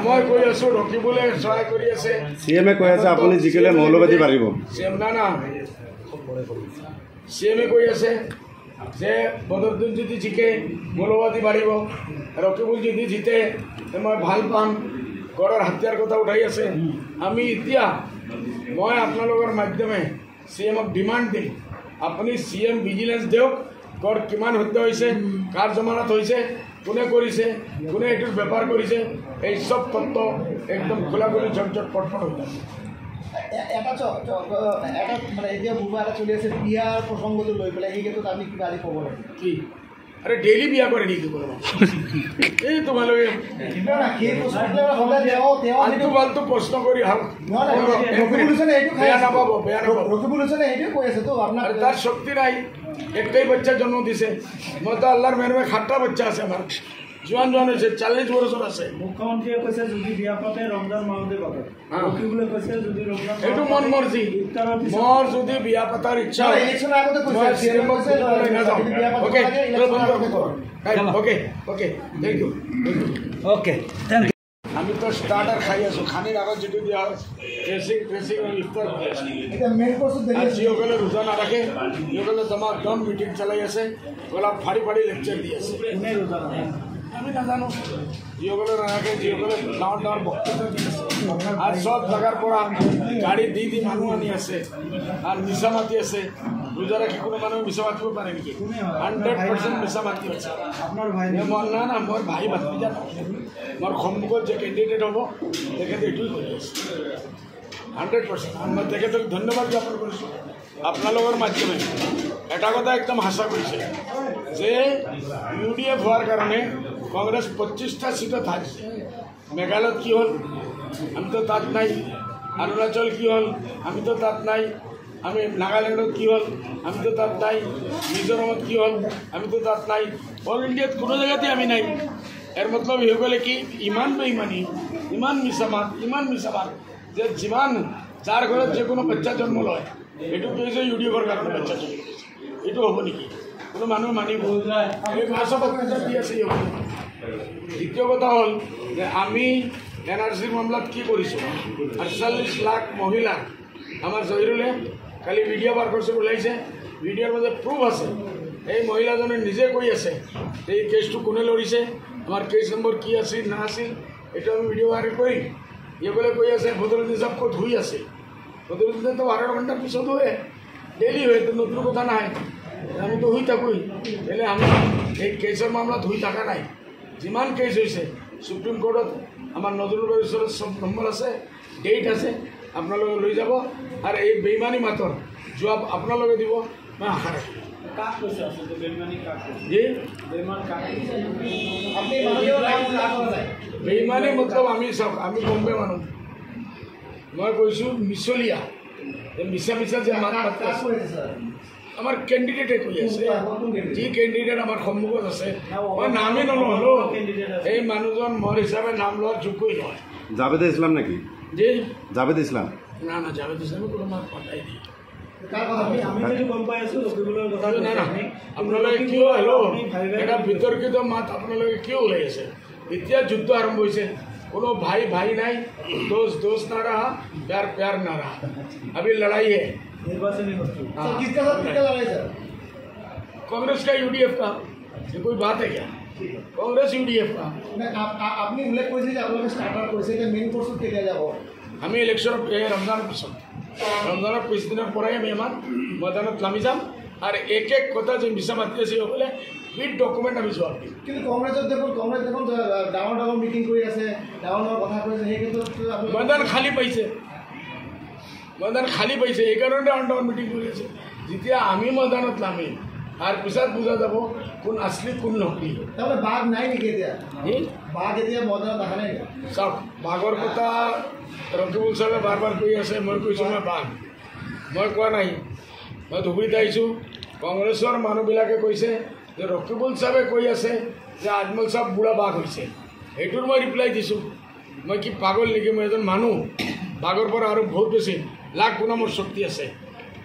মই কৈ আছো ৰকিবুলে সহায় কৰি আছে সিএমএ কৈ আছে আপুনি জিকিলে মৌলবাদী পাৰিব সিএম না সিএমএ কৈ আছে যে বদৰুদ্দিন যদি জিকে মৌলবাদী বাঢ়িব ৰকিবুল যদি জিতে মই ভাল পাম গড়ৰ হত্যাৰ কথা উঠাই আছে আমি এতিয়া মই আপোনালোকৰ মাধ্যমে সিএমক ডিমাণ্ড দিম আপুনি সিএম ভিজিলেন্স দিয়ক গড় কিমান হত্যা হৈছে কাৰ জমানত হৈছে কোনে কৰিছে কোনে এইটোৰ বেপাৰ কৰিছে এই সব তত্ত্ব একদম খোলাখুলি ঝটঝট পটপট হৈ থাকে এটা মানে এতিয়া বুবা এটা চলি আছে বিয়াৰ প্ৰসংগটো লৈ পেলাই সেই ক্ষেত্ৰত আমি কিবা আজি ক'ব লাগে কি আরে ডেইলি বিয়া করে নেকি কোনো এই তোমালোকে আলতু ফালতু প্রশ্ন করি তার শক্তি নাই একটাই বাচ্চা জন্ম দিছে মই তো আল্লাহর মেহরবানি 7টা বাচ্চা আছে আমার জোয়ান জোয়ান হয়েছে 40 বছর আছে মুখ্যমন্ত্রীয়ে কৈছে যদি বিয়া পাতে রমজান মাহতে পাতে রকিবুলে কৈছে যদি রমজান এইটো মন মর্জি মোর যদি বিয়া পাতার ইচ্ছা হয় ইলেকশনের আগতে কৈছে okay okay okay thank you okay আমি তো স্টার্টার খাই আছো খানির আগত যেটো দিয়া ড্রেসিং ড্রেসিং ইফতার এটা মেন কোর্স দেখি জিওগলে রোজা না রাখে জিওগলে তোমার দম মিটিং চালাই আছে গোলা ফাড়ি ফাড়ি লেকচার দি আছে কোনে রোজা না আমি না জানো জিওগলে না রাখে জিওগলে গাঁৱৰ গাঁৱৰ বক্তৃতা দি আছে আৰ সব জায়গাৰ পৰা গাড়ি দি দি মানুহ আনি আছে আৰ মিছা মাতি আছে ৰোজা ৰাখি কোনো মানুহ মিছা মাতিব পাৰে নেকি 100% মিছা মাতি আছে আপনার ভাই মন না না মোর ভাই বাতি যা মোর সম্মুখত যে ক্যান্ডিডেট হব তেখেতে এইটোই কৰি আছে 100% মই তেখেতক ধন্যবাদ জ্ঞাপন কৰিছোঁ আপোনালোকৰ মাধ্যমে এটা কথা একদম হাসা কৰিছে যে ইউডিএফ হওয়াৰ কাৰণে কংগ্ৰেস 25টা সিটত হাৰিছে মেঘালয়ত কি হল আমি তো তাত নাই অৰুণাচল কি হল আমি তো তাত নাই আমি নাগাল্যান্ডত কি হল আমি তো তাত নাই মিজোরামত কি হল আমি তো তাত নাই অল ইন্ডিয়াত কোনো জায়গাতে আমি নাই এর মতলব হয়ে গেলে কি ইমান বেইমানি ইমান মিছাবাদ যে যিমান যার ঘৰত যে কোনো বাচ্চা জন্ম লয় এইটো কৈছে ইউডিএফৰ কাৰণে বাচ্চা জন্ম এইটো হ'ব নেকি কোনো মানুহ মানিব এই মাছৰ বাচ্চা দি আছে দ্বিতীয় কথা হ'ল যে আমি এনআৰসিৰ মামলাত কি কৰিছোঁ 48 লাখ মহিলা আমার জহিরুলে কালি ভিডিও বার করছে ওলাইছে ভিডিওর মধ্যে প্রুফ আছে এই মহিলাজনে নিজে কৈ আছে এই কেসটো কোনে লড়িছে আমার কেস নম্বর কি আছিল না আছিল এটা আমি ভিডিও বার করি এগুলো কৈ আছে বদরুদ্দিন সাহেব ক'ত শুই আছে বদরুদ্দিন তো 12 ঘন্টার পিছত হয়ে ডেইলি হয়ে তো নতুন কথা নাই আমি তো শুই থাকোই তাহলে আমি এই কেসের মামলাত শুই থাকা নাই যিমান কেস হয়েছে সুপ্রিম কোর্টত আমার নজরুল ওচৰত সব নম্বৰ আছে ডেট আছে আপোনালোকে লৈ যাব আৰ এই বেইমানি মাতৰ জবাব আপোনালোকে দিব মই আশা ৰাখিম কাক কৈছে আসলে বেইমানি কাক জি বেইমান কাক আপনি মানুষের নাম উল্লেখ করা যায় বেইমানি মতলব আমি সব আমি বম্বে মানুহ মই কৈছোঁ মিছলীয়া মিছা মিছা যে মাত মাতি আছে আমার ক্যান্ডিডেটে কৈ আছে যি ক্যান্ডিডেট আমার সম্মুখত আছে মই নামেই নলওঁ হ'লেও এই মানুহজন মোৰ হিচাপে নাম লোৱাৰ যোগ্যই নহয় জাভেদ ইসলাম নাকি যে জাভেদ ইসলাম না না জাভেদ ইসলামে কোনো মাত পাতাই নেই আমি যেটো গম পাই আছো ৰকিবুলৰ কথা না না আপোনালোকে কিয় হেল্ল' এটা বিতৰ্কিত মাত আপোনালোকে কিয় ওলাই আছে এতিয়া যুদ্ধ আৰম্ভ হৈছে কোনো भाई भाई নাই दोस्त दोस्त ना रहा प्यार प्यार ना रहा अभी लड़ाई है নির্বাচনী হচ্ছে किसके साथ किसका लड़ाई सर कांग्रेस का यूडीएफ का ये कोई बात है क्या कांग्रेस यूडीएफ का আপনি উল্লেখ করেছে যে আপনাকে স্টার্টার করেছে এটা মেইন কোর্সত কেতিয়া যাব আমি ইলেকশন রমজানের পিছত রমজানের পিছদিনৰ পৰাই আমি আমাৰ ময়দানত নামি যাম আর এক এক কথা যে মিছা মাতি আছে সকলে উইথ ডকুমেণ্ট আমি জবাব দিম কিন্তু কংগ্রেসত দেখুন ডাঙৰ ডাঙৰ মিটিং কৰি আছে ডাঙৰ ডাঙৰ কথা কৈছে সেই ক্ষেত্ৰত ময়দান খালী পাইছে এইকাৰণে ডাঙৰ ডাঙৰ মিটিং কৰি আছে যেতিয়া আমি ময়দানত নামিম আর পিছত বুজা যাব কোন আসলি কোন নকলি তাহলে বাঘ নাই নেকি এতিয়া বাঘ এতিয়া ময়দানত দেখা নাই চাওক বাঘৰ কথা ৰকিবুল চাহে বাৰ বাৰ কৈ আছে মই কৈছোঁ মই বাঘ মই কোৱা নাই মই ধুবুৰীত আহিছোঁ কংগ্ৰেছৰ মানুহবিলাকে কৈছে যে ৰকিবুল চাহে কৈ আছে যে আজমল চাহ বুঢ়া বাঘ হৈছে সেইটোৰ মই ৰিপ্লাই দিছোঁ মই কি পাগল নেকি মই এজন মানুহ বাঘৰ পৰা আৰু বহুত বেছি লাখ গুণা মোৰ শক্তি আছে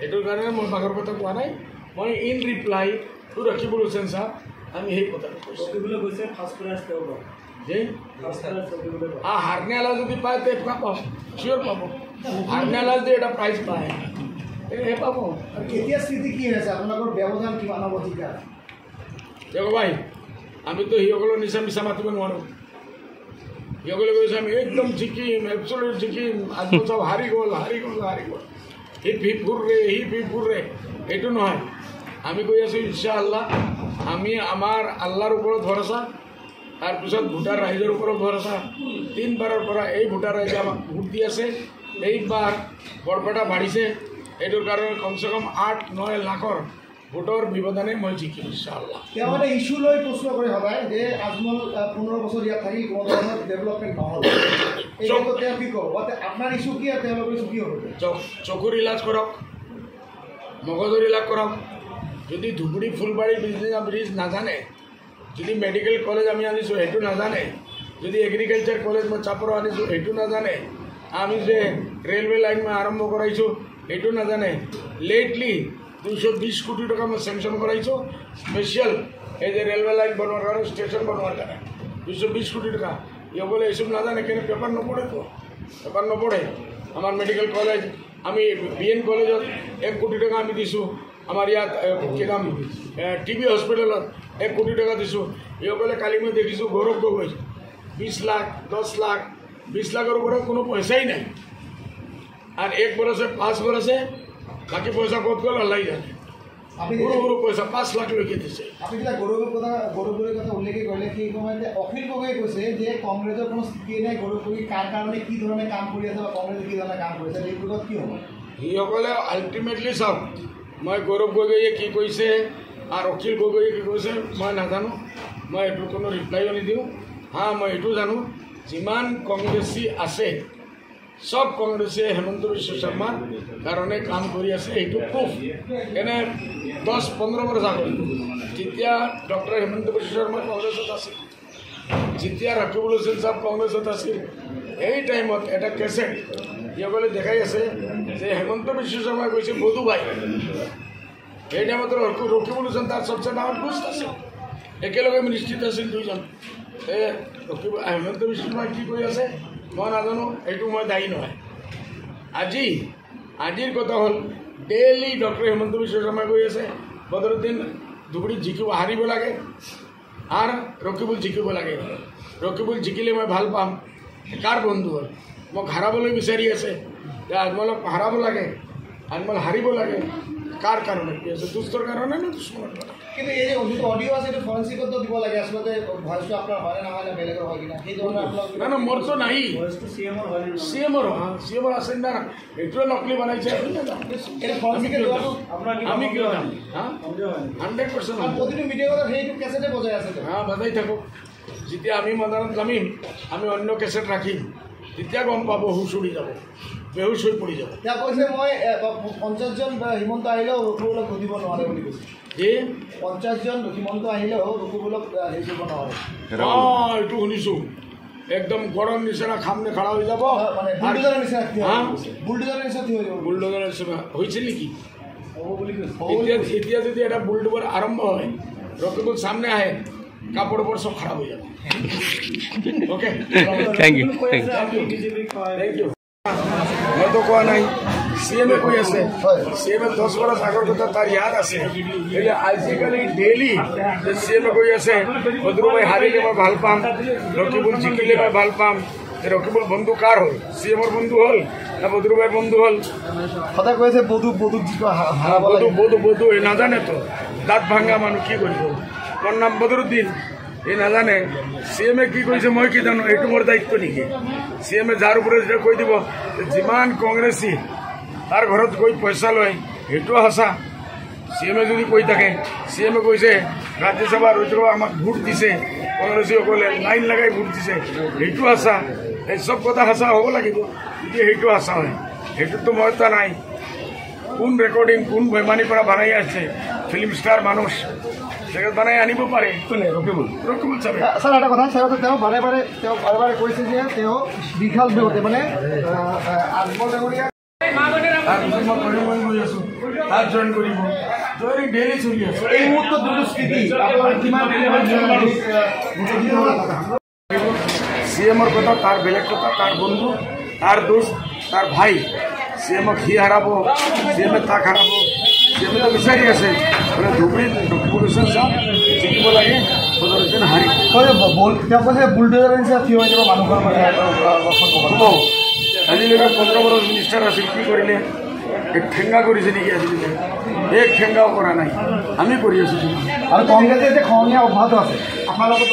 এইটোৰ কাৰণে মই বাঘৰ কথা কোৱা নাই মই in reply to Rokibul Hussain চাহাব আমি সেই কথাটো কৈছোঁ ৰকিবুলে কৈছে ফাৰ্ষ্ট প্ৰাইজ তেওঁ হাৰনিয়ালা যদি পায় তো পাব চিয়'ৰ পাব হাৰনিয়ালা যদি এটা প্ৰাইজ পায় এই পাব এতিয়া স্থিতি কি হৈছে আপোনালোকৰ ব্যৱধান কিমান হ'ব ঠিকা দেখো ভাই আমি তো সিসকলৰ নিচা মিছা মাতিব নোৱাৰোঁ সিসকলে কৈছে আমি একদম জিকিম এবছলুট জিকিম আজি চব হাৰি গ'ল হিপ এইটো নহয় আমি কৈ আছোঁ ইনশাআল্লাহ আমি আমাৰ আল্লাহৰ ওপৰত ভৰসা তাৰপিছত ভোটাৰ ৰাইজৰ ওপৰত ভৰসা 3 বাৰৰ পৰা এই ভোটাৰ ৰাইজে আমাক ভোট দি আছে এইবাৰ বৰপেটা বাঢ়িছে এইটোৰ কাৰণে কমচে কম 8-9 লাখৰ ভোটৰ ব্যৱধানে মই জিকিম ইনশাআল্লাহ তেওঁ মানে ইছ্যু লৈ প্ৰশ্ন কৰে সদায় যে আজমল 15 বছৰ ইয়াত থাকি কোনো ধৰণৰ ডেভেলপমেণ্ট নহ'ল এইটো তেওঁ কি ক'ব আপোনাৰ ইছ্যু কি আৰু তেওঁলোকৰ ইছ্যু কি হ'ব চকুৰ ইলাজ কৰক মগজৰ ইলাজ কৰক যদি ধুবুৰী ফুলবাৰী ব্ৰিজ নাজানে যদি মেডিকেল কলেজ আমি আনিছোঁ সেইটো নাজানে যদি এগ্ৰিকালচাৰ কলেজ মই চাপৰ আনিছোঁ সেইটো নাজানে আমি যে ৰেলৱে লাইন মই আৰম্ভ কৰাইছোঁ সেইটো নাজানে লেটলি 220 কোটি টকা মই চেংচন কৰাইছোঁ স্পেচিয়েল এই যে ৰেলৱে লাইন বনোৱাৰ কাৰণে ষ্টেচন বনোৱাৰ কাৰণে 220 কোটি টকা ইহঁতলে এইসব নাজানে কিন্তু পেপাৰ নপঢ়ে আমাৰ মেডিকেল কলেজ আমি BN কলেজত 1 কোটি টকা আমি দিছোঁ আমাৰ ইয়াত কি নাম TB হস্পিটেলত 1 কোটি টকা দিছোঁ ইহঁতলে কালি মই দেখিছোঁ গৌৰৱ গগৈ 20 লাখ 10 লাখ 20 লাখৰ ওপৰত কোনো পইচাই নাই আৰ 1 বৰসে 5 বৰসে বাকি পয়সা কত গেল আল্লাহ জানে সৰু পইচা 5 লাখ লৈকে দিছে আপনি যেটা গৌরবের কথা উল্লেখ করলে সেই সময়তে অখিল গগৈ কৈছে যে কংগ্রেসের কোনো স্থিতি নাই গৌরব গগৈ কার কারণে কি ধরনের কাম কৰি আছে বা কংগ্ৰেসে কি ধৰনেৰ কাম কৰিছে এই বিগত কি হ'ব সিসকলে আল্টিমেটলি চাওক মই গৌৰৱ গগৈয়ে কি কৈছে আৰু অখিল গগৈয়ে কি কৈছে মই নাজানো মই এইটো কোনো ৰিপ্লাইও নিদিওঁ মই এইটো জানো যিমান কংগ্ৰেছী আছে সব কংগ্ৰেসে হেমন্ত বিশ্ব শৰ্মাৰ কাৰণে কাম কৰি আছে এইটো প্রুফ এনে 10-15 বছর আগত যেতিয়া ডক্টর হেমন্ত বিশ্ব শর্মা কংগ্রেসত আছিল যেতিয়া রাকিবুল হুছেইন সাহেব কংগ্রেসত আছিল এই টাইমত এটা কেসেট ইসকলে দেখাই আছে যে হেমন্ত বিশ্ব শর্মাই কৈছে বধু ভাই এই টাইমত রকিবুল হুছেইন তার সবচেয়ে ডাঙৰ দুষ্ট আছিল একেলগে মিনিষ্ট্ৰিত আছিল দুইজন হেমন্ত বিশ্ব শৰ্মা কি কৈ আছে মই নাজানো এইটো মই দায়ী নহয় আজিৰ কথা হ'ল ডেইলি ডক্টৰ হেমন্ত বিশ্ব শৰ্মাই কৈ আছে বদৰুদ্দিন ধুবুৰী হাৰিব লাগে আৰু ৰকিবুল জিকিব লাগে ৰকিবুল জিকিলে মই ভাল পাম কাৰ বন্ধু হ'ল মোক হাৰাবলৈ বিচাৰি আছে যে আজমলক হাৰাব লাগে আজমল হাৰিব লাগে কাৰ কাৰণে কি আছে দুষ্টৰ কাৰণে নে দুশ্মনৰ কাৰণে কিন্তু এই যে অডিও আছে এইটো ফৰেন্সিকত দিব লাগে আসলে ভয়েসটো আপনাৰ হয় না হয় না বেলেগৰ হয় কিনা সেই ধৰণৰ আপোনাক না মোৰতো নাই CMৰ আছে না এইটোৱে নকলি বনাইছে এটা ফৰেন্সিকে দেওয়াটো আমি কিয় যাম 100% প্ৰতিটো মিডিয়াত সেইটো কেছেটে বজাই আছে বজাই থাকক যেতিয়া আমি মদানত নামিম আমি অন্য কেছেট ৰাখিম তেতিয়া গম পাব হুঁচ উৰি যাব বেহুচ হৈ পৰি যাব তেওঁ কৈছে মই 50 জন হিমন্ত আহিলেও ৰকিবুলক ঘটিব নোৱাৰে বুলি কৈছে 50 জন হিমন্ত আহিলেও ৰকিবুলক হেৰি কৰিব নোৱাৰে এইটো শুনিছোঁ একদম গৰম নিচিনা খামনে খাৰা হৈ যাব মানে বুলডোজাৰৰ নিচিনা হৈ যাব বুলডোজাৰৰ নিচিনা হৈছে নেকি এতিয়া যদি এটা বুলডোজাৰ আৰম্ভ হয় ৰকিবুল সামনে আহে কাপড় ওপৰ সব খাৰাপ হয়ে যাবে ওকে থ্যাংক ইউ মই তো কোৱা নাই CM কৈ আছে CM 10 বছৰ আগৰ কথা তাৰ ইয়াদ আছে એટલે আজিকালি ডেইলি CM কৈ আছে বদৰুভাই হাৰিলে মই ভাল পাম ৰকিবুল জিকিলে মই ভাল পাম ৰকিবুল বন্ধু কাৰ হ'ল CM বন্ধু হ'ল না বদৰুভাইৰ বন্ধু হ'ল সদায় কৈ আছে বধু নাজানে তো দাঁত ভাঙা মানুহ কি কৰিব মোৰ নাম বদৰুদ্দিন এই নাজানে CM কি কৈছে মই কি জানো এইটো মোৰ দায়িত্ব নেকি CM যাৰ ওপৰত যেতিয়া কৈ দিব যিমান কংগ্ৰেছী তাৰ ঘৰত গৈ পইচা লয় সেইটো সঁচা CM যদি কৈ থাকে CM কৈছে ৰাজ্যসভা ৰুদ্ৰবা আমাক ভোট দিছে কংগ্ৰেছীসকলে লাইন লগাই ভোট দিছে সেইটো সঁচা এই চব কথা সঁচা হ'ব লাগিব যদি সেইটো সঁচা হয় সেইটোতো মই এটা নাই কোন ৰেকৰ্ডিং কোন বেমানীৰ পৰা বনাই আছে ফিল্ম ষ্টাৰ মানুষ জেগাত বনাই আনিব পাৰে কোনে ৰকিবুল চাবে স্যাৰ একটা কথা স্যাৰ তেওঁ বাৰে বাৰে কৈছে যে তেওঁ বিশাল বিহতে মানে আজমল ডাঙৰীয়া জইন কৰিব ডেইলি চলি আছে এই মুহূৰ্তত দুটো স্থিতি আপোনাৰ কিমান সিএমৰ কথা তাৰ বেলেগ কথা, তাৰ বন্ধু, তাৰ দোস্ত, তাৰ ভাই। সিএমক সি হাৰাব, সিএমে তাক হাৰাব। সিএমে তো বিচাৰি আছে বোলে ধুবুৰীত পুলিচৰ যাম, জিকিব লাগে, 15 দিন হাৰি তেওঁ কৈছে বুলডোজাৰ নিচিনা থিয় হৈ যাব মানুহৰ মানে হ'ব। আজিলৈকে 15 বছৰ মিনিষ্টাৰ আছিল, কি কৰিলে? এক ঠেংগা কৰিছে নেকি আজিলৈকে? এক ঠেংগাও কৰা নাই। আমি কৰি আছোঁ। আৰু কংগ্ৰেছে এতিয়া খহনীয়া অব্যাহত আছে। আপোনালোকৰ